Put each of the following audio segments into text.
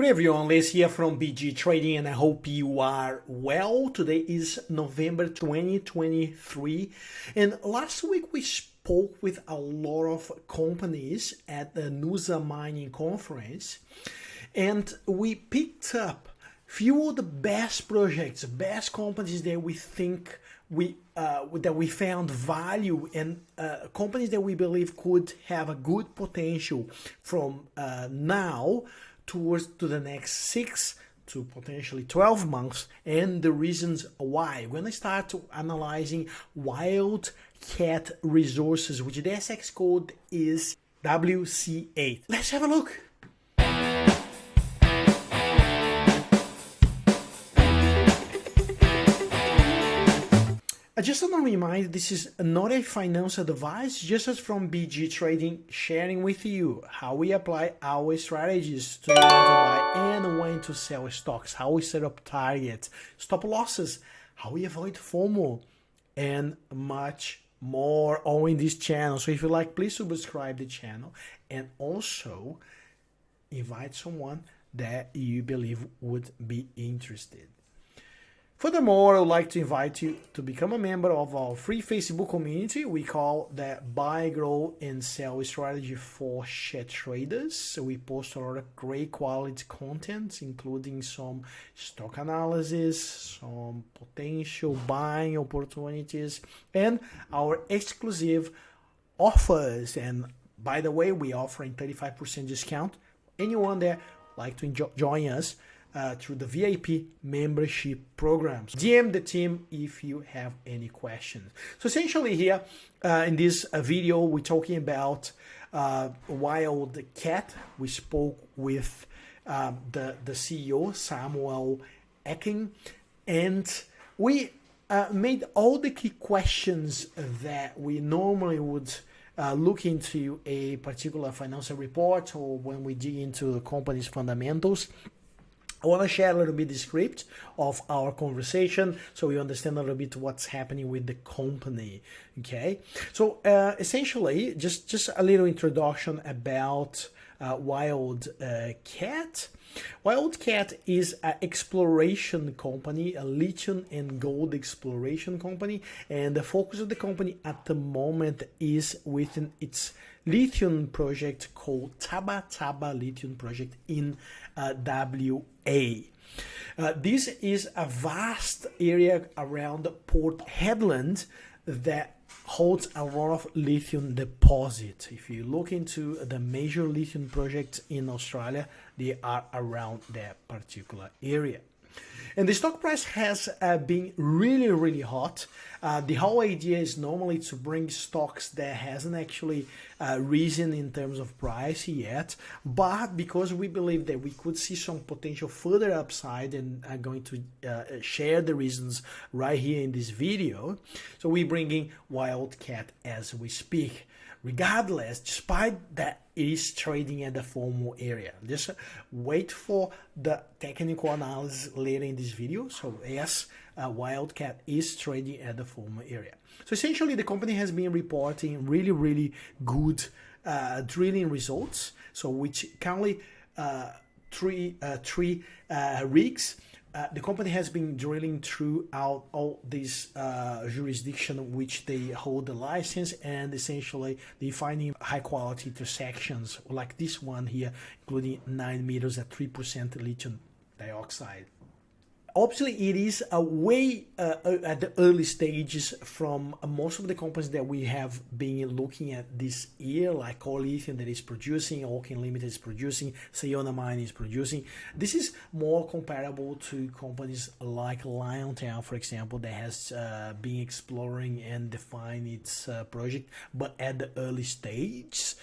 everyone, Les here from BG Trading and I hope you are well. Today is November 2023 and last week we spoke with a lot of companies at the Nusa Mining Conference and we picked up few of the best projects, best companies that we think that we found value and companies that we believe could have a good potential from now towards to the next 6 to potentially 12 months and the reasons why. We're gonna start analyzing Wildcat resources, which the SX code is WC8. Let's have a look. Just a reminder, this is not a financial advice, just as from BG Trading, sharing with you how we apply our strategies to when to buy and when to sell stocks, how we set up targets, stop losses, how we avoid FOMO, and much more all in this channel. So if you like, please subscribe the channel and also invite someone that you believe would be interested. Furthermore, I would like to invite you to become a member of our free Facebook community. We call that Buy, Grow, and Sell Strategy for Share Traders. So we post a lot of great quality content, including some stock analysis, some potential buying opportunities, and our exclusive offers. And by the way, we are offering 35% discount. Anyone that like to join us through the VIP membership programs. DM the team if you have any questions. So essentially here in this video, we're talking about Wildcat. We spoke with the CEO, Samuel Eking, and we made all the key questions that we normally would look into a particular financial report or when we dig into the company's fundamentals. I want to share a little bit the script of our conversation so you understand a little bit what's happening with the company. Okay, so essentially just a little introduction about Wildcat. Wildcat is an exploration company, a lithium and gold exploration company, and the focus of the company at the moment is within its lithium project called Taba Lithium project in WA. This is a vast area around Port Hedland that holds a lot of lithium deposits. If you look into the major lithium projects in Australia, they are around that particular area. And the stock price has been really hot. The whole idea is normally to bring stocks that hasn't actually risen in terms of price yet, but because we believe that we could see some potential further upside, and I'm going to share the reasons right here in this video. So we're bringing Wildcat as we speak. Regardless, despite that it is trading at the FOMO area. Just wait for the technical analysis later in this video. So yes, Wildcat is trading at the FOMO area. So essentially the company has been reporting really good drilling results. So which currently three rigs. The company has been drilling throughout all these jurisdiction which they hold the license, and essentially they finding high quality intersections like this one here, including 9 meters at 3% lithium dioxide. Obviously, it is a way at the early stages from most of the companies that we have been looking at this year, like Core Lithium that is producing, Alkin Limited is producing, SAYONA Mine is producing. This is more comparable to companies like Liontown, for example, that has been exploring and defined its project, but at the early stage.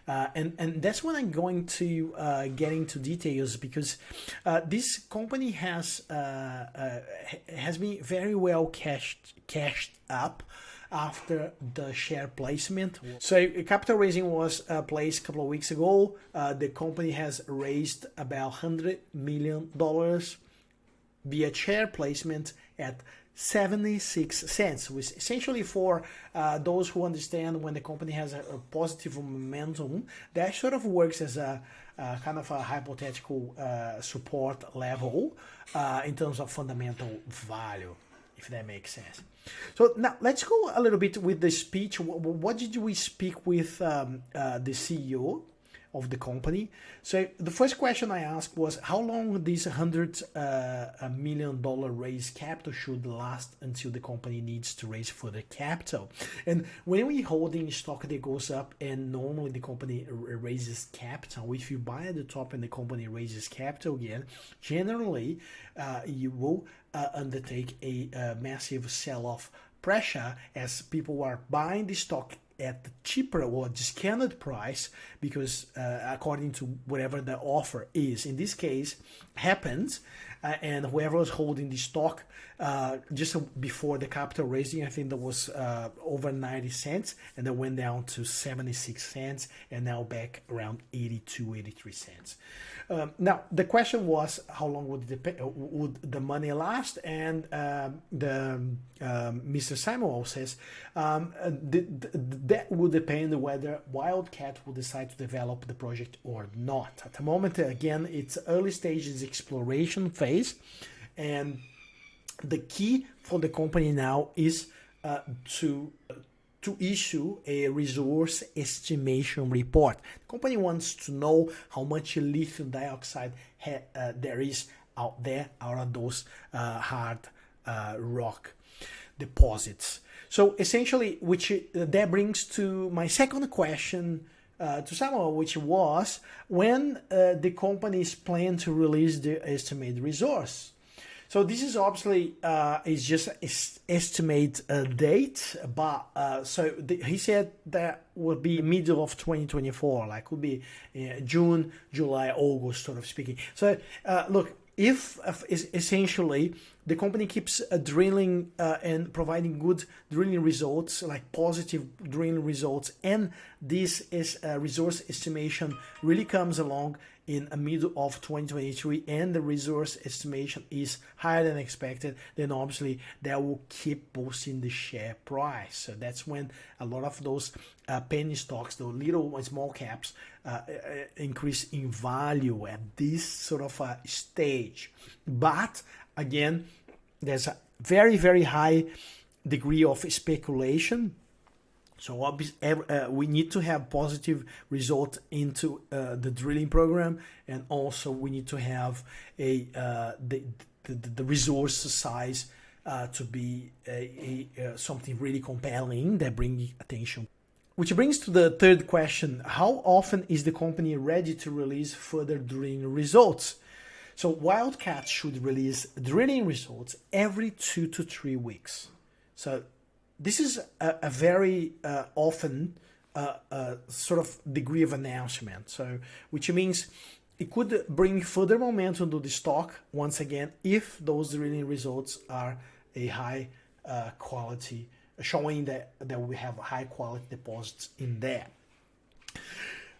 And that's when I'm going to get into details, because this company has been very well cashed up after the share placement. So capital raising was placed a couple of weeks ago. The company has raised about $100 million via share placement at 76 cents, which essentially for those who understand when the company has a positive momentum, that sort of works as a kind of a hypothetical support level in terms of fundamental value, if that makes sense. So now let's go a little bit with the speech. What did we speak with the CEO of the company? So the first question I asked was how long this $100 million raise capital should last until the company needs to raise further capital. And when we holding stock that goes up and normally the company raises capital, if you buy at the top and the company raises capital again, generally you will undertake a massive sell-off pressure as people are buying the stock at the cheaper or discounted price because according to whatever the offer is. In this case, happens and whoever was holding the stock just before the capital raising, I think that was over 90 cents and then went down to 76 cents and now back around 82, 83 cents. Now, the question was how long would the money last? And Mr. Samuel says that would depend whether Wildcat will decide to develop the project or not. At the moment, again, it's early stages exploration phase, and the key for the company now is to issue a resource estimation report. The company wants to know how much lithium dioxide there is out there out of those hard rock deposits. So essentially, which that brings to my second question to Samuel, which was when the company's plan to release the estimated resource. So this is obviously is just estimate date, but he said that would be middle of 2024, like would be June, July, August, sort of speaking. So look, if essentially the company keeps drilling and providing good drilling results, like positive drilling results, and this is resource estimation really comes along in the middle of 2023 and the resource estimation is higher than expected, then obviously that will keep boosting the share price. So that's when a lot of those penny stocks, the little and small caps, increase in value at this sort of stage. But again, there's a very, very high degree of speculation. So obviously, we need to have positive result into the drilling program, and also we need to have the resource size to be something really compelling that brings attention. Which brings to the third question: how often is the company ready to release further drilling results? So Wildcat should release drilling results every 2 to 3 weeks. So this is a very often sort of degree of announcement. So, which means it could bring further momentum to the stock once again if those drilling results are a high quality, showing that we have high quality deposits in there.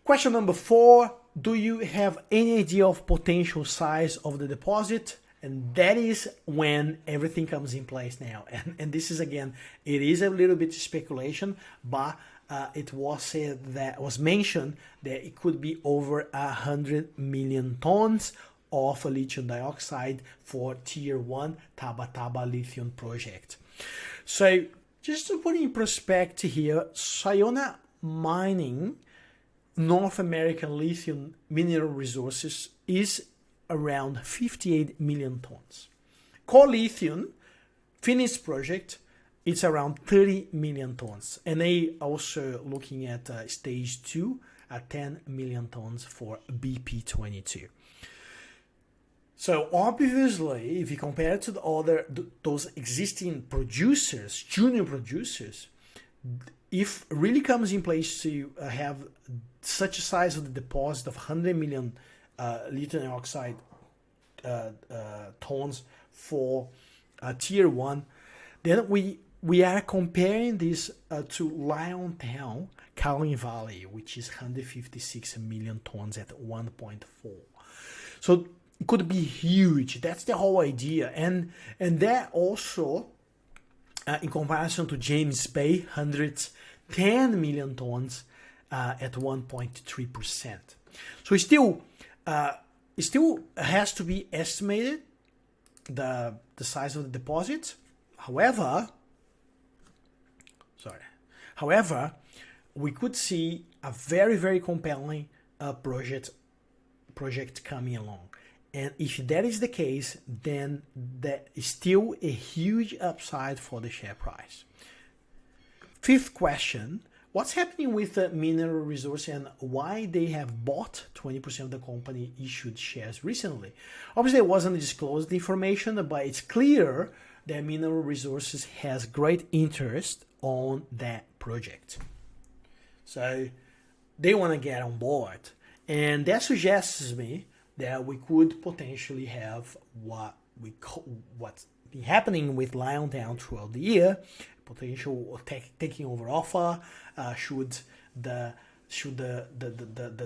Question number 4: do you have any idea of potential size of the deposit? And that is when everything comes in place now. And this is, again, it is a little bit speculation, but it was said that was mentioned that it could be over 100 million tons of lithium dioxide for tier 1 Taba Taba lithium project. So just to put in perspective here, SAYONA mining North American lithium mineral resources is around 58 million tons. Core Lithium, finished project, it's around 30 million tons. And they also looking at stage 2 at 10 million tons for BP22. So obviously, if you compare it to those existing producers, junior producers, if really comes in place to have such a size of the deposit of 100 million lithium dioxide tons for tier 1, then we are comparing this to Liontown, Carlin Valley, which is 156 million tons at 1.4. So it could be huge. That's the whole idea, and that also in comparison to James Bay, 110 million tons at 1.3%. So it still has to be estimated, the size of the deposit. However, we could see a very, very compelling project coming along. And if that is the case, then there is still a huge upside for the share price. Fifth question, what's happening with the mineral resource and why they have bought 20% of the company issued shares recently? Obviously, it wasn't disclosed information, but it's clear that Mineral Resources has great interest on that project. So they want to get on board. And that suggests me that we could potentially have what's been happening with Liontown throughout the year, potential taking over offer, should the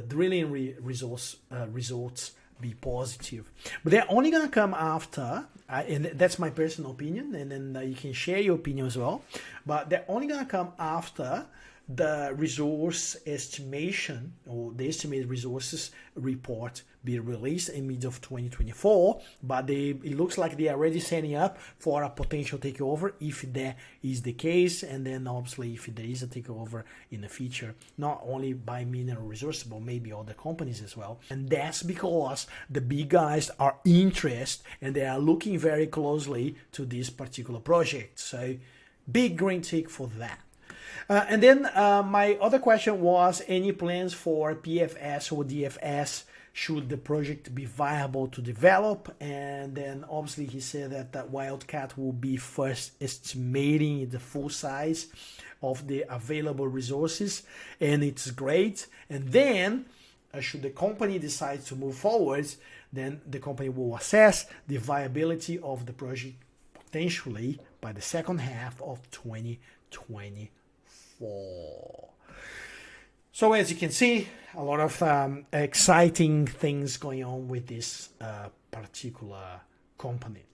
drilling results be positive. But they're only going to come after, and that's my personal opinion, and then you can share your opinion as well, but they're only going to come after the resource estimation or the estimated resources report be released in mid of 2024, but it looks like they are already setting up for a potential takeover if that is the case, and then obviously if there is a takeover in the future, not only by Mineral Resources but maybe other companies as well. And that's because the big guys are interested and they are looking very closely to this particular project. So big green tick for that. And then my other question was any plans for PFS or DFS should the project be viable to develop? And then obviously he said that Wildcat will be first estimating the full size of the available resources, and it's great. And then should the company decide to move forward, then the company will assess the viability of the project potentially by the second half of 2020. So as you can see, a lot of exciting things going on with this particular company.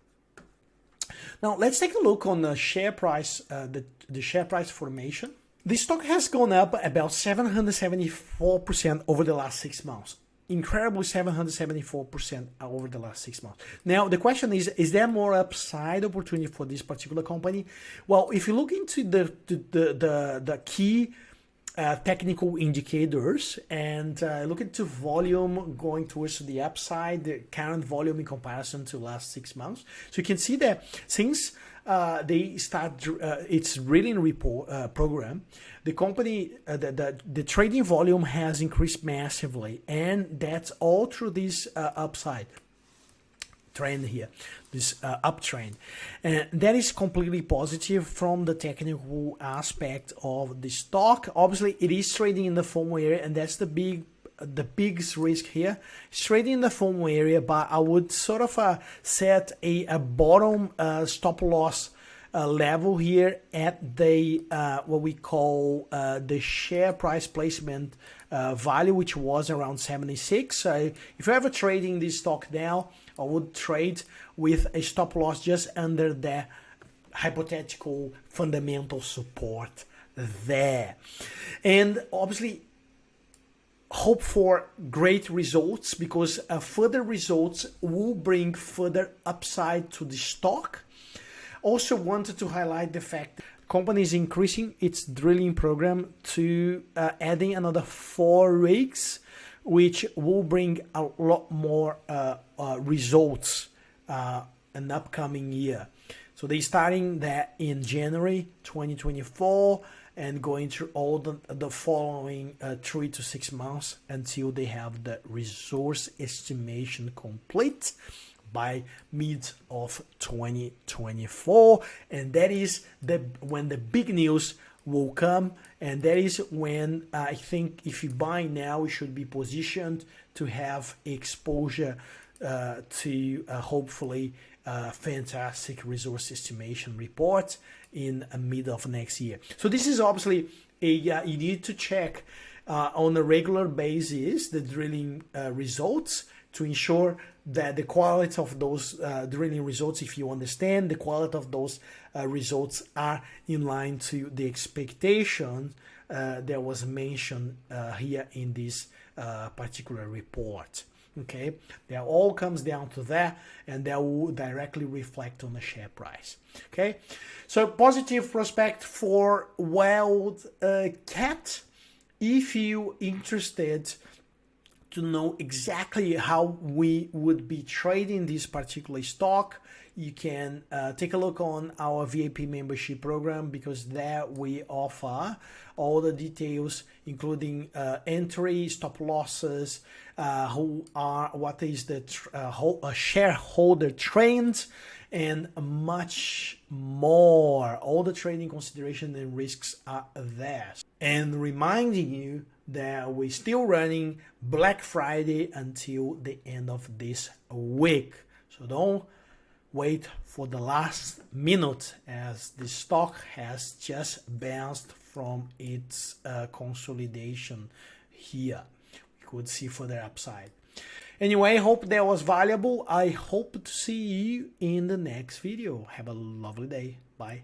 Now let's take a look on the share price, the share price formation. The stock has gone up about 774% over the last 6 months. Incredible 774% over the last 6 months. Now the question is there more upside opportunity for this particular company? Well, if you look into the key technical indicators and look into volume going towards the upside, the current volume in comparison to last 6 months, so you can see that since they start its drilling report program, the company, the trading volume has increased massively, and that's all through this upside trend here, this uptrend, and that is completely positive from the technical aspect of the stock. Obviously, it is trading in the FOMO area, and that's the biggest risk here. It's trading in the FOMO area, but I would sort of set a bottom stop loss level here at the what we call the share price placement value, which was around 76. So if you're ever trading this stock now, I would trade with a stop loss just under the hypothetical fundamental support there. And obviously hope for great results, because further results will bring further upside to the stock. Also wanted to highlight the fact that the company is increasing its drilling program to adding another 4 rigs, which will bring a lot more results in the upcoming year. So they're starting that in January 2024 and going through all the following 3 to 6 months until they have the resource estimation complete by mid of 2024, and that is when the big news will come, and that is when I think if you buy now, you should be positioned to have exposure to hopefully fantastic resource estimation report in mid of next year. So this is obviously you need to check on a regular basis the drilling results to ensure that the quality of those drilling results, if you understand the quality of those results are in line to the expectation that was mentioned here in this particular report. Okay, that all comes down to that, and that will directly reflect on the share price. Okay, so positive prospect for Wildcat. If you interested to know exactly how we would be trading this particular stock, you can take a look on our VIP membership program, because there we offer all the details, including entry, stop losses, what is the shareholder trends, and much more. All the trading considerations and risks are there. And reminding you that we're still running Black Friday until the end of this week. So don't wait for the last minute, as the stock has just bounced from its consolidation here. We could see further upside. Anyway, hope that was valuable. I hope to see you in the next video. Have a lovely day. Bye.